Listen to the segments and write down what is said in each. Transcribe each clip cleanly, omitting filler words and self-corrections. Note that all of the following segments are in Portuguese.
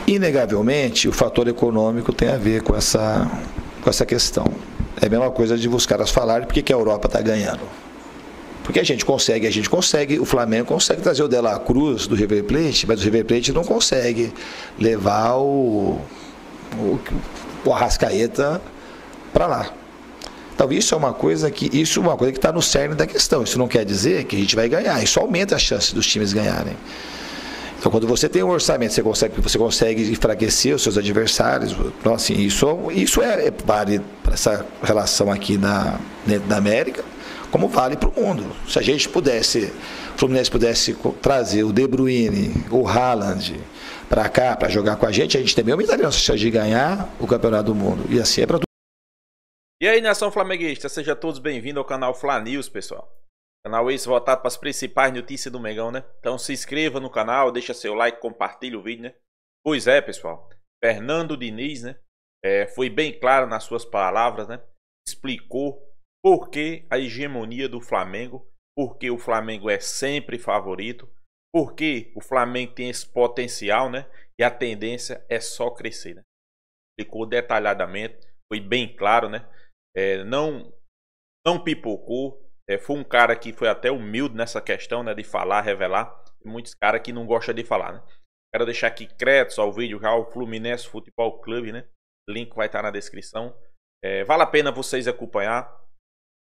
Inegavelmente, o fator econômico tem a ver com essa questão. É a mesma coisa de os caras falarem por que a Europa está ganhando. Porque a gente consegue, o Flamengo consegue trazer o De La Cruz do River Plate, mas o River Plate não consegue levar o Arrascaeta para lá. Então isso é uma coisa que está no cerne da questão. Isso não quer dizer que a gente vai ganhar, isso aumenta a chance dos times ganharem. Então, quando você tem um orçamento, você consegue enfraquecer os seus adversários. Então, assim, isso vale para essa relação aqui dentro da América, como vale para o mundo. Se a gente pudesse, o Fluminense pudesse trazer o De Bruyne, o Haaland para cá, para jogar com a gente também aumentaria a nossa chance de ganhar o Campeonato do Mundo. E assim é para tudo. E aí, nação flamenguista, sejam todos bem-vindos ao canal Fla News, pessoal. Canal esse voltado para as principais notícias do Mengão, né? Então se inscreva no canal, deixa seu like, compartilha o vídeo, né? Pois é, pessoal. Fernando Diniz, né? Foi bem claro nas suas palavras, né? Explicou por que a hegemonia do Flamengo, por que o Flamengo é sempre favorito, por que o Flamengo tem esse potencial, né? E a tendência é só crescer, né? Explicou detalhadamente, foi bem claro, né? Não pipocou. Foi um cara que foi até humilde nessa questão, né, de falar, revelar. Tem muitos caras que não gostam de falar, né? Quero deixar aqui créditos ao vídeo já, o Fluminense Futebol Clube, né? O link vai estar na descrição. Vale a pena vocês acompanhar.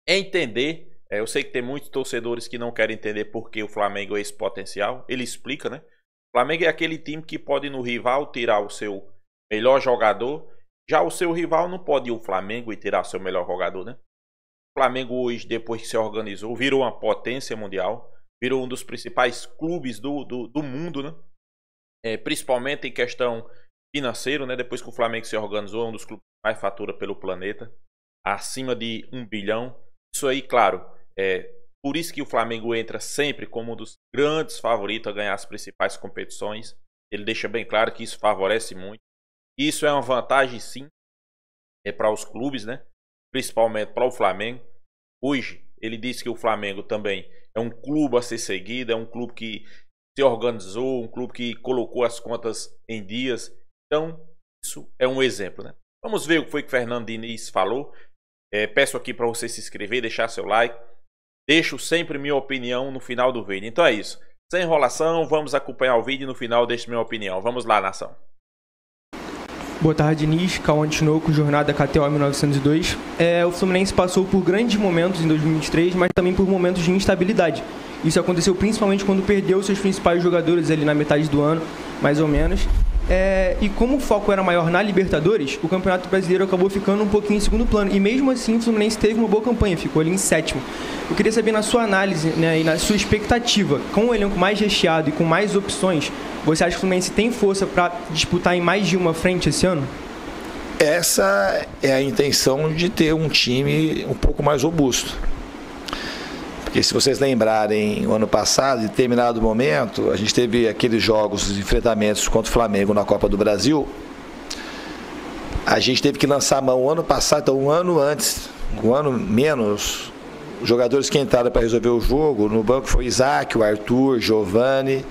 Entender. Eu sei que tem muitos torcedores que não querem entender por que o Flamengo é esse potencial. Ele explica, né? O Flamengo é aquele time que pode no rival tirar o seu melhor jogador. Já o seu rival não pode ir o Flamengo e tirar o seu melhor jogador, né? O Flamengo hoje, depois que se organizou, virou uma potência mundial, virou um dos principais clubes do mundo, né? Principalmente em questão financeira, né? Depois que o Flamengo se organizou, é um dos clubes que mais fatura pelo planeta, acima de 1 bilhão. Isso aí, claro, por isso que o Flamengo entra sempre como um dos grandes favoritos a ganhar as principais competições. Ele deixa bem claro que isso favorece muito. Isso é uma vantagem, sim, para os clubes, né? Principalmente para o Flamengo. Hoje, ele disse que o Flamengo também é um clube a ser seguido, é um clube que se organizou, um clube que colocou as contas em dias. Então, isso é um exemplo, né? Vamos ver o que foi que o Fernando Diniz falou. Peço aqui para você se inscrever, deixar seu like. Deixo sempre minha opinião no final do vídeo. Então é isso. Sem enrolação, vamos acompanhar o vídeo e no final deixo minha opinião. Vamos lá, nação. Boa tarde, Diniz. Cauã Tinoco, Jornada KTO 1902. O Fluminense passou por grandes momentos em 2023, mas também por momentos de instabilidade. Isso aconteceu principalmente quando perdeu seus principais jogadores ali na metade do ano, mais ou menos. E como o foco era maior na Libertadores, o Campeonato Brasileiro acabou ficando um pouquinho em segundo plano. E mesmo assim, o Fluminense teve uma boa campanha, ficou ali em sétimo. Eu queria saber, na sua análise, né, e na sua expectativa, com um elenco mais recheado e com mais opções, você acha que o Fluminense tem força para disputar em mais de uma frente esse ano? Essa é a intenção de ter um time um pouco mais robusto. Porque se vocês lembrarem, o ano passado, em determinado momento, a gente teve aqueles jogos, os enfrentamentos contra o Flamengo na Copa do Brasil. A gente teve que lançar a mão o ano passado, então um ano antes, um ano menos, os jogadores que entraram para resolver o jogo, no banco foi Isaac, o Arthur, Giovani.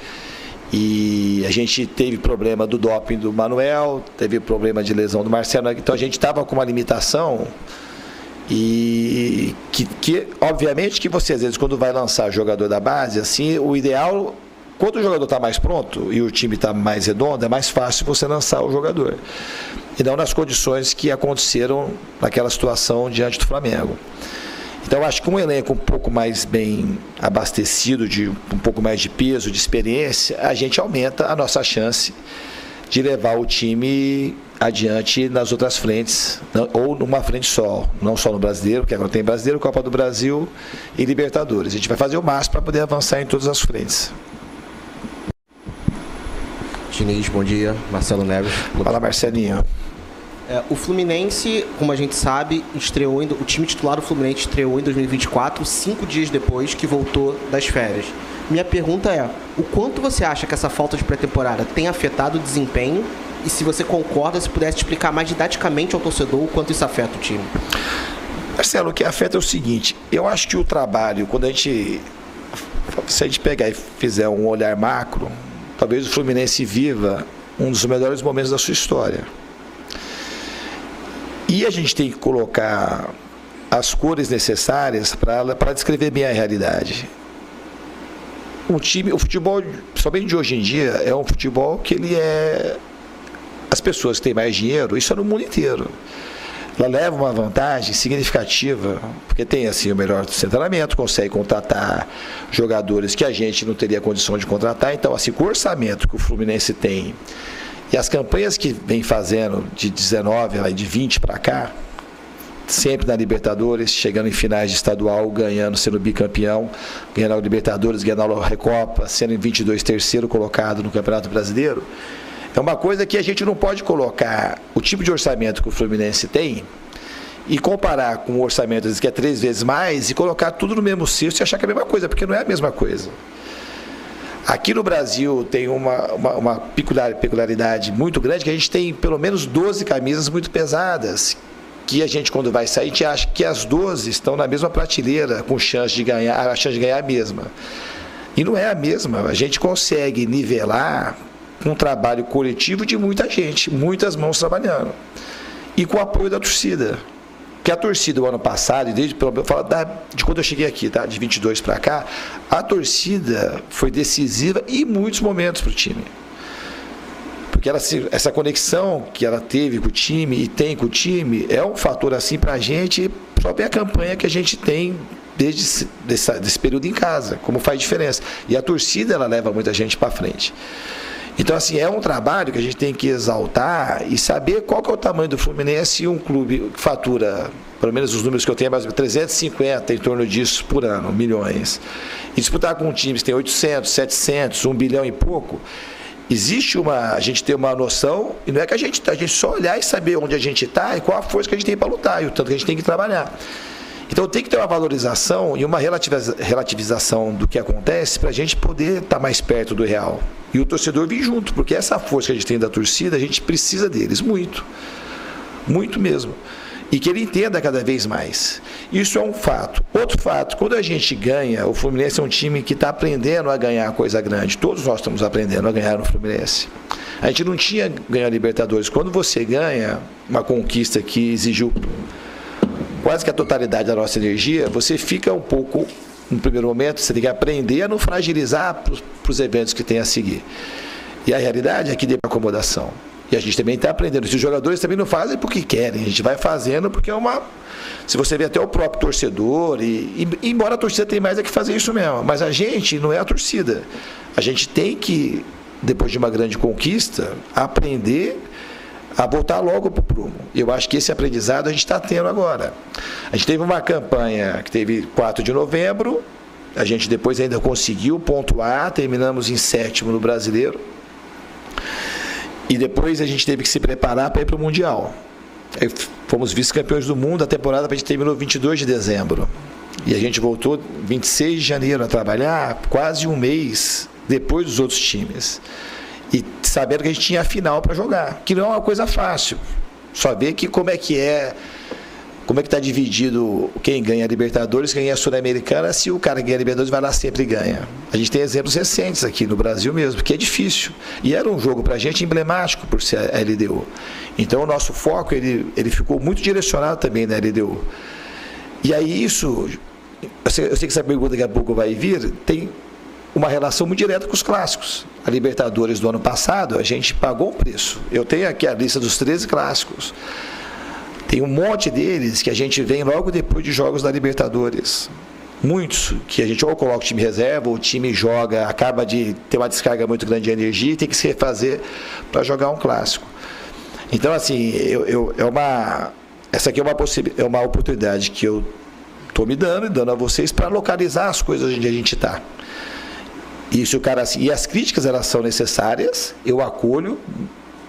E a gente teve problema do doping do Manuel, teve problema de lesão do Marcelo, então a gente estava com uma limitação e que obviamente que você às vezes quando vai lançar jogador da base, assim, o ideal, quando o jogador está mais pronto e o time está mais redondo, é mais fácil você lançar o jogador. E não nas condições que aconteceram naquela situação diante do Flamengo. Então, eu acho que um elenco um pouco mais bem abastecido, de um pouco mais de peso, de experiência, a gente aumenta a nossa chance de levar o time adiante nas outras frentes, ou numa frente só, não só no Brasileiro, porque agora tem Brasileiro, Copa do Brasil e Libertadores. A gente vai fazer o máximo para poder avançar em todas as frentes. Diniz, bom dia. Marcelo Neves. Fala, Marcelinho. O Fluminense, como a gente sabe, o time titular do Fluminense estreou em 2024, 5 dias depois que voltou das férias. Minha pergunta é, o quanto você acha que essa falta de pré-temporada tem afetado o desempenho? E se você concorda, se pudesse explicar mais didaticamente ao torcedor o quanto isso afeta o time. Marcelo, o que afeta é o seguinte, eu acho que o trabalho, se a gente pegar e fizer um olhar macro, talvez o Fluminense viva um dos melhores momentos da sua história. E a gente tem que colocar as cores necessárias para descrever bem a realidade. O futebol, principalmente de hoje em dia, é um futebol que ele é... As pessoas que têm mais dinheiro, isso é no mundo inteiro. Ela leva uma vantagem significativa, porque tem assim o melhor centramento, consegue contratar jogadores que a gente não teria condição de contratar. Então, assim, com o orçamento que o Fluminense tem e as campanhas que vem fazendo de 19, de 20 para cá, sempre na Libertadores, chegando em finais de estadual, ganhando, sendo bicampeão, ganhando a Libertadores, ganhando a Recopa, sendo em 22 terceiro colocado no Campeonato Brasileiro, é uma coisa que a gente não pode colocar o tipo de orçamento que o Fluminense tem e comparar com o orçamento que é 3 vezes mais e colocar tudo no mesmo cesto e achar que é a mesma coisa, porque não é a mesma coisa. Aqui no Brasil tem uma peculiaridade muito grande, que a gente tem pelo menos 12 camisas muito pesadas, que a gente, quando vai sair, a gente acha que as 12 estão na mesma prateleira, com chance de ganhar, a chance de ganhar a mesma. E não é a mesma. A gente consegue nivelar com um trabalho coletivo de muita gente, muitas mãos trabalhando. E com o apoio da torcida. Que a torcida, o ano passado, e eu falo de quando eu cheguei aqui, tá? De 22 para cá, a torcida foi decisiva em muitos momentos para o time. Porque essa conexão que ela teve com o time e tem com o time é um fator assim para a gente, só ver a campanha que a gente tem desde desse período em casa, como faz diferença. E a torcida, ela leva muita gente para frente. Então, assim, é um trabalho que a gente tem que exaltar e saber qual que é o tamanho do Fluminense, e um clube que fatura, pelo menos os números que eu tenho, mais 350 em torno disso por ano, milhões. E disputar com times que tem 800, 700, 1 bilhão e pouco, a gente tem uma noção, e não é que a gente só olhar e saber onde a gente está e qual a força que a gente tem para lutar, e o tanto que a gente tem que trabalhar. Então tem que ter uma valorização e uma relativização do que acontece para a gente poder estar mais perto do real. E o torcedor vir junto, porque essa força que a gente tem da torcida, a gente precisa deles muito. Muito mesmo. E que ele entenda cada vez mais. Isso é um fato. Outro fato, quando a gente ganha, o Fluminense é um time que está aprendendo a ganhar coisa grande. Todos nós estamos aprendendo a ganhar no Fluminense. A gente não tinha ganho a Libertadores. Quando você ganha uma conquista que exigiu quase que a totalidade da nossa energia, você fica um pouco, no primeiro momento, você tem que aprender a não fragilizar para os eventos que tem a seguir. E a realidade é que deu acomodação. E a gente também está aprendendo. Os jogadores também não fazem porque querem, a gente vai fazendo porque é uma... Se você vê até o próprio torcedor, e embora a torcida tenha mais é que fazer isso mesmo, mas a gente não é a torcida. A gente tem que, depois de uma grande conquista, aprender a voltar logo para o prumo. Eu acho que esse aprendizado a gente está tendo agora. A gente teve uma campanha que teve 4 de novembro, a gente depois ainda conseguiu pontuar, terminamos em 7º no Brasileiro, e depois a gente teve que se preparar para ir para o Mundial. Aí fomos vice-campeões do mundo, a temporada a gente terminou 22 de dezembro. E a gente voltou 26 de janeiro a trabalhar, quase um mês depois dos outros times. E sabendo que a gente tinha a final para jogar, que não é uma coisa fácil. Só ver que como é que está dividido quem ganha a Libertadores, quem ganha a Sul-Americana, se o cara ganha a Libertadores, vai lá sempre e ganha. A gente tem exemplos recentes aqui no Brasil mesmo, que é difícil. E era um jogo para a gente emblemático por ser a LDU. Então o nosso foco, ele ficou muito direcionado também na LDU. E aí isso, eu sei que essa pergunta daqui a pouco vai vir, tem uma relação muito direta com os clássicos. A Libertadores do ano passado, a gente pagou um preço. Eu tenho aqui a lista dos 13 clássicos. Tem um monte deles que a gente vem logo depois de jogos da Libertadores. Muitos que a gente ou coloca o time reserva, ou o time joga, acaba de ter uma descarga muito grande de energia e tem que se refazer para jogar um clássico. Então, assim, essa aqui é uma oportunidade que eu estou me dando e dando a vocês para localizar as coisas onde a gente está. E as críticas, elas são necessárias, eu acolho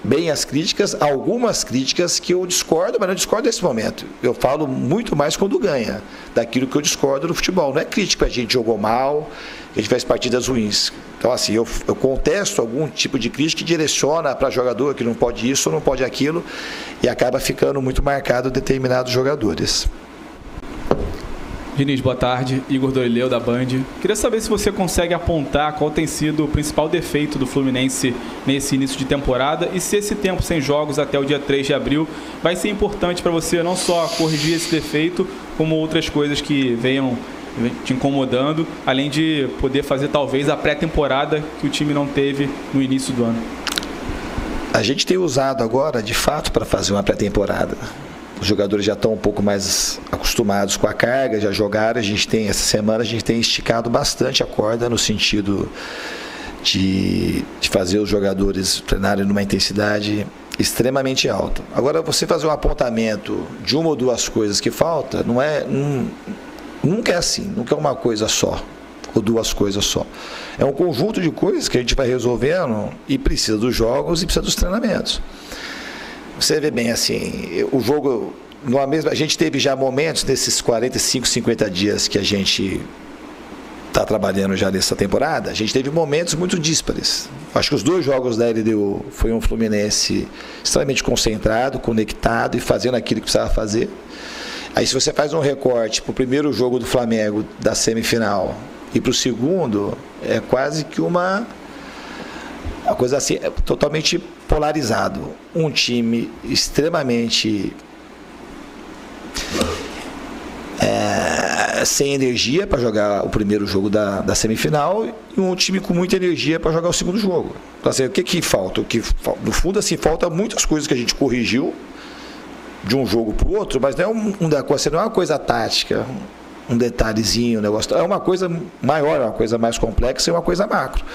bem as críticas, algumas críticas que eu discordo, mas não discordo nesse momento. Eu falo muito mais quando ganha, daquilo que eu discordo no futebol. Não é crítica, a gente jogou mal, a gente fez partidas ruins. Então, assim, eu contesto algum tipo de crítica que direciona para jogador que não pode isso ou não pode aquilo, e acaba ficando muito marcado determinados jogadores. Diniz, boa tarde. Igor Dorileu, da Band. Queria saber se você consegue apontar qual tem sido o principal defeito do Fluminense nesse início de temporada e se esse tempo sem jogos até o dia 3 de abril vai ser importante para você não só corrigir esse defeito, como outras coisas que venham te incomodando, além de poder fazer talvez a pré-temporada que o time não teve no início do ano. A gente tem usado agora, de fato, para fazer uma pré-temporada. Os jogadores já estão um pouco mais acostumados com a carga, já jogaram. Essa semana a gente tem esticado bastante a corda no sentido de fazer os jogadores treinarem numa intensidade extremamente alta. Agora, você fazer um apontamento de uma ou duas coisas que falta, nunca é assim, nunca é uma coisa só, ou duas coisas só. É um conjunto de coisas que a gente vai resolvendo e precisa dos jogos e precisa dos treinamentos. Você vê bem assim, o jogo, a gente teve já momentos nesses 45, 50 dias que a gente está trabalhando já nessa temporada, a gente teve momentos muito díspares. Acho que os 2 jogos da LDU foi um Fluminense extremamente concentrado, conectado e fazendo aquilo que precisava fazer. Aí se você faz um recorte para o primeiro jogo do Flamengo da semifinal e para o segundo, é quase que uma coisa assim, é totalmente polarizado. Um time extremamente sem energia para jogar o primeiro jogo da semifinal e um time com muita energia para jogar o segundo jogo. Então, assim, o que falta? No fundo, assim, falta muitas coisas que a gente corrigiu de um jogo para o outro, mas não é não é uma coisa tática, um detalhezinho, um negócio. É uma coisa maior, uma coisa mais complexa e uma coisa macro.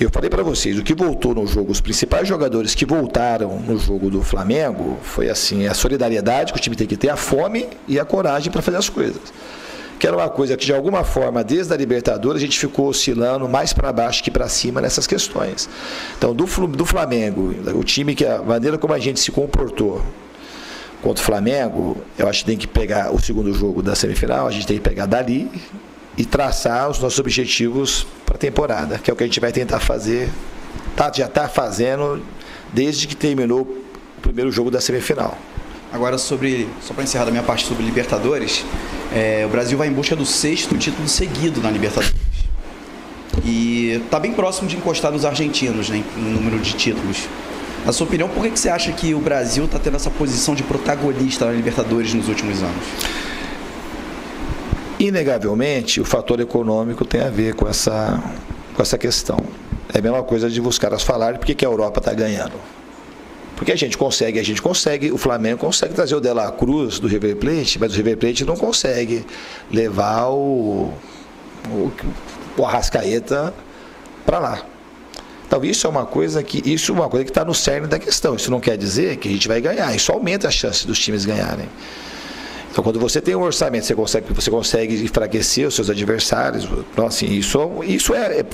Eu falei para vocês, o que voltou no jogo, os principais jogadores que voltaram no jogo do Flamengo foi assim, a solidariedade que o time tem que ter, a fome e a coragem para fazer as coisas. Que era uma coisa que, de alguma forma, desde a Libertadores, a gente ficou oscilando mais para baixo que para cima nessas questões. Então, do Flamengo, o time, a maneira como a gente se comportou contra o Flamengo, eu acho que tem que pegar o segundo jogo da semifinal, a gente tem que pegar dali e traçar os nossos objetivos para a temporada, que é o que a gente vai tentar fazer, já está fazendo desde que terminou o primeiro jogo da semifinal. Agora, só para encerrar da minha parte sobre Libertadores, o Brasil vai em busca do 6º título seguido na Libertadores. E está bem próximo de encostar nos argentinos, né, no número de títulos. Na sua opinião, por que você acha que o Brasil está tendo essa posição de protagonista na Libertadores nos últimos anos? Inegavelmente, o fator econômico tem a ver com essa questão. É a mesma coisa de os caras falarem por que a Europa está ganhando. Porque a gente consegue, o Flamengo consegue trazer o De La Cruz do River Plate, mas o River Plate não consegue levar o Arrascaeta para lá. Então isso é uma coisa que está no cerne da questão. Isso não quer dizer que a gente vai ganhar, isso aumenta a chance dos times ganharem. Então, quando você tem um orçamento, você consegue enfraquecer os seus adversários. Então, assim, isso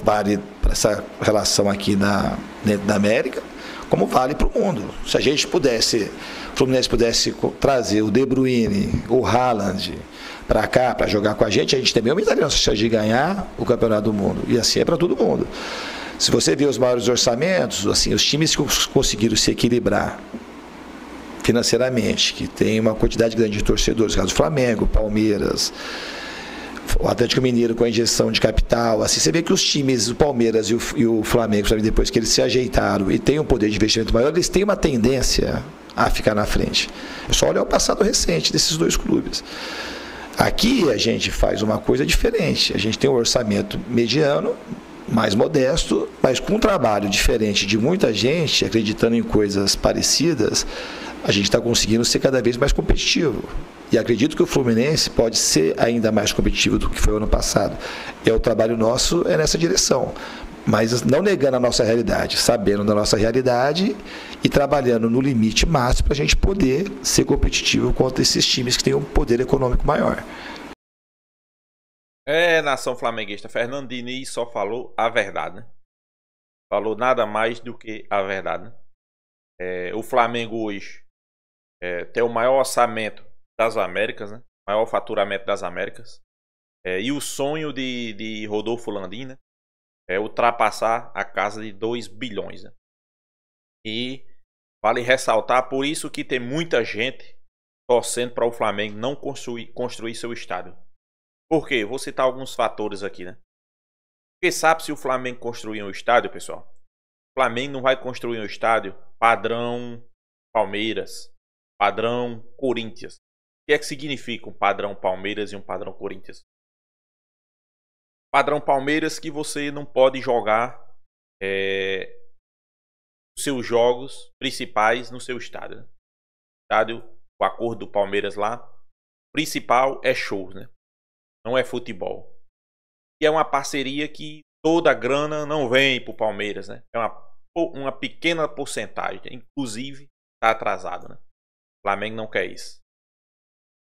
vale para essa relação aqui dentro da América, como vale para o mundo. Se a gente pudesse, o Fluminense pudesse trazer o De Bruyne, o Haaland para cá, para jogar com a gente também aumentaria a nossa chance de ganhar o Campeonato do Mundo. E assim é para todo mundo. Se você vê os maiores orçamentos, assim, os times que conseguiram se equilibrar financeiramente, que tem uma quantidade grande de torcedores, caso do Flamengo, Palmeiras, o Atlético Mineiro com a injeção de capital, assim, você vê que os times, o Palmeiras e o Flamengo, depois que eles se ajeitaram e têm um poder de investimento maior, eles têm uma tendência a ficar na frente. É só olhar o passado recente desses 2 clubes. Aqui a gente faz uma coisa diferente, a gente tem um orçamento mediano, mais modesto, mas com um trabalho diferente de muita gente, acreditando em coisas parecidas, a gente está conseguindo ser cada vez mais competitivo. E acredito que o Fluminense pode ser ainda mais competitivo do que foi o ano passado. O trabalho nosso é nessa direção. Mas não negando a nossa realidade, sabendo da nossa realidade e trabalhando no limite máximo para a gente poder ser competitivo contra esses times que têm um poder econômico maior. Nação flamenguista, Fernando Diniz só falou a verdade, né? Falou nada mais do que a verdade, né? O Flamengo hoje tem o maior orçamento das Américas, né? Maior faturamento das Américas. E o sonho de Rodolfo Landim, né? É ultrapassar a casa de 2 bilhões. Né? E vale ressaltar, por isso que tem muita gente torcendo para o Flamengo não construir seu estádio. Por quê? Vou citar alguns fatores aqui, né? Porque sabe se o Flamengo construir um estádio, pessoal? O Flamengo não vai construir um estádio padrão Palmeiras, padrão Corinthians. O que é que significa um padrão Palmeiras e um padrão Corinthians? Padrão Palmeiras que você não pode jogar os seus jogos principais no seu estádio, né? Estádio, o acordo do Palmeiras lá, principal é shows, né? Não é futebol. E é uma parceria que toda a grana não vem pro Palmeiras, né? É uma pequena porcentagem, inclusive tá atrasado, né? O Flamengo não quer isso.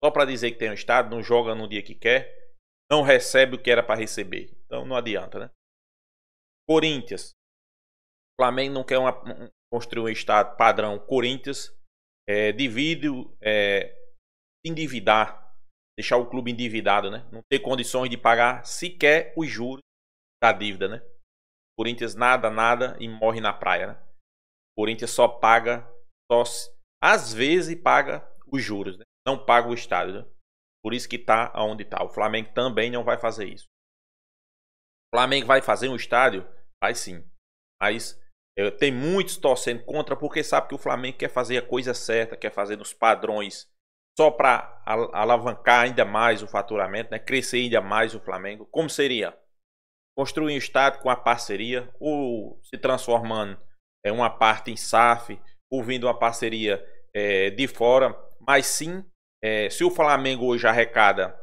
Só para dizer que tem um estádio, não joga no dia que quer, não recebe o que era para receber. Então não adianta, né? Corinthians. O Flamengo não quer construir um estádio padrão Corinthians, endividar, deixar o clube endividado, né? Não ter condições de pagar sequer os juros da dívida, né? Corinthians nada e morre na praia, né? Corinthians só paga, às vezes paga os juros, né? Não paga o estádio, né? Por isso que tá onde tá. O Flamengo também não vai fazer isso. O Flamengo vai fazer um estádio? Vai sim. Mas tem muitos torcendo contra porque sabe que o Flamengo quer fazer a coisa certa, quer fazer nos padrões, só para alavancar ainda mais o faturamento, né? Crescer ainda mais o Flamengo. Como seria? Construir um estádio com a parceria, ou se transformando uma parte em SAF, ou vindo uma parceria de fora. Mas sim, se o Flamengo hoje arrecada,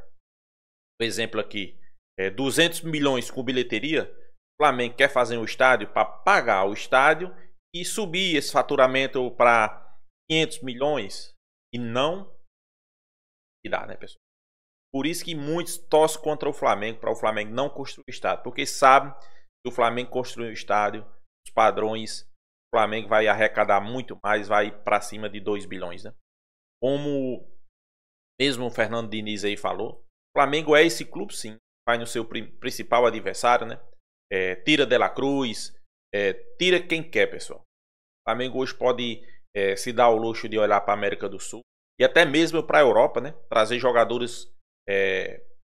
por exemplo aqui, 200 milhões com bilheteria, o Flamengo quer fazer um estádio para pagar o estádio e subir esse faturamento para 500 milhões e não dá, né, pessoal? Por isso que muitos torcem contra o Flamengo, para o Flamengo não construir o estádio, porque sabem que o Flamengo construir o estádio, os padrões, o Flamengo vai arrecadar muito mais, vai para cima de 2 bilhões, né? Como mesmo o Fernando Diniz aí falou, o Flamengo é esse clube sim, vai no seu principal adversário, né? Tira De La Cruz, tira quem quer, pessoal. O Flamengo hoje pode se dar o luxo de olhar para a América do Sul e até mesmo para a Europa, né? Trazer jogadores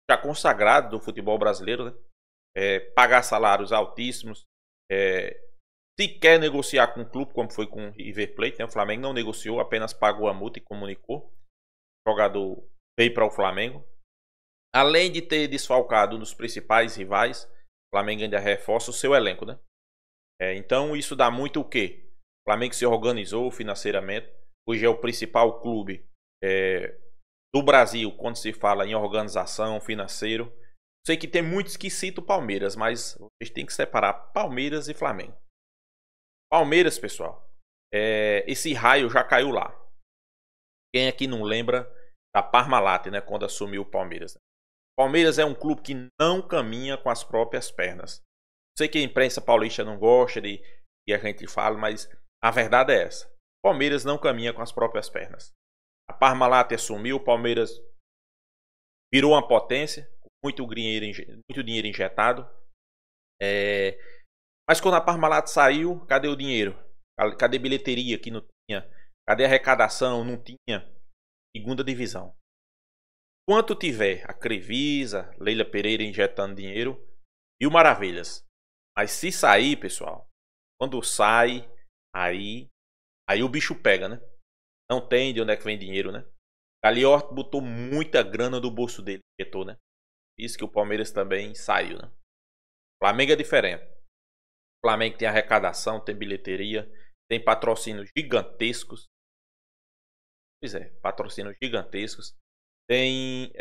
já consagrados do futebol brasileiro, né? Pagar salários altíssimos. Se quer negociar com o clube, como foi com o River Plate, né? O Flamengo não negociou, apenas pagou a multa e comunicou. O jogador veio para o Flamengo. Além de ter desfalcado um dos principais rivais, o Flamengo ainda reforça o seu elenco, né? Então isso dá muito o quê? O Flamengo se organizou financeiramente. Hoje é o principal clube do Brasil quando se fala em organização financeiro. Sei que tem muitos que citam o Palmeiras, mas vocês têm que separar Palmeiras e Flamengo. Palmeiras, pessoal, esse raio já caiu lá. Quem aqui não lembra da Parmalat, né, quando assumiu o Palmeiras? Né? Palmeiras é um clube que não caminha com as próprias pernas. Sei que a imprensa paulista não gosta de que a gente fale, mas a verdade é essa. Palmeiras não caminha com as próprias pernas. A Parmalat assumiu, o Palmeiras virou uma potência, com muito dinheiro injetado. Mas quando a Parmalat saiu, cadê o dinheiro? Cadê bilheteria que não tinha? Cadê a arrecadação? Não tinha. Segunda divisão. Enquanto tiver a Crevisa, Leila Pereira injetando dinheiro, e o Maravilhas. Mas se sair, pessoal, quando sai, aí o bicho pega, né? Não tem de onde é que vem dinheiro, né? Gagliotti botou muita grana do bolso dele, injetou, né? Isso que o Palmeiras também saiu, né? O Flamengo é diferente. O Flamengo tem arrecadação, tem bilheteria, tem patrocínios gigantescos. Pois é, patrocínios gigantescos. Tem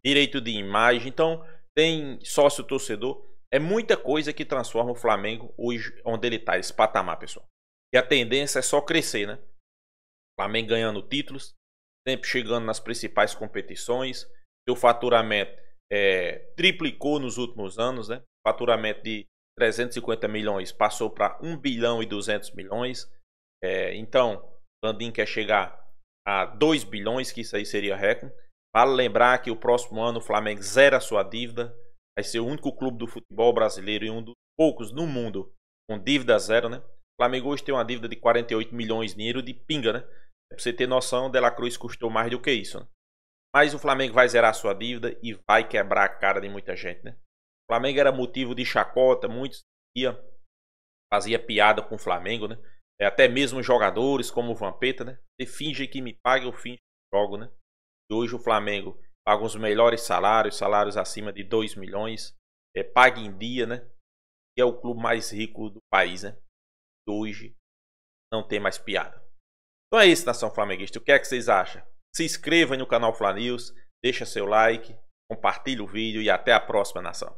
direito de imagem, então tem sócio torcedor. É muita coisa que transforma o Flamengo hoje onde ele está, esse patamar, pessoal. E a tendência é só crescer, né? O Flamengo ganhando títulos, sempre chegando nas principais competições. Seu faturamento triplicou nos últimos anos, né? Faturamento de 350 milhões passou para 1 bilhão e 200 milhões. Então, o Landim quer chegar a 2 bilhões, que isso aí seria recorde. Vale lembrar que o próximo ano o Flamengo zera a sua dívida. Vai ser o único clube do futebol brasileiro e um dos poucos no mundo com dívida zero, né? O Flamengo hoje tem uma dívida de 48 milhões de dinheiro de pinga, né? Pra você ter noção, De La Cruz custou mais do que isso, né? Mas o Flamengo vai zerar a sua dívida e vai quebrar a cara de muita gente, né? O Flamengo era motivo de chacota, muitos fazia piada com o Flamengo, né? Até mesmo jogadores como o Vampeta, né? Você finge que me paga, eu finge que jogo, né? E hoje o Flamengo paga os melhores salários acima de 2 milhões, paga em dia, né? E é o clube mais rico do país, né? E hoje não tem mais piada. Então é isso, nação flamenguista. O que é que vocês acham? Se inscreva no canal Fla News, deixa seu like, compartilhe o vídeo e até a próxima, nação.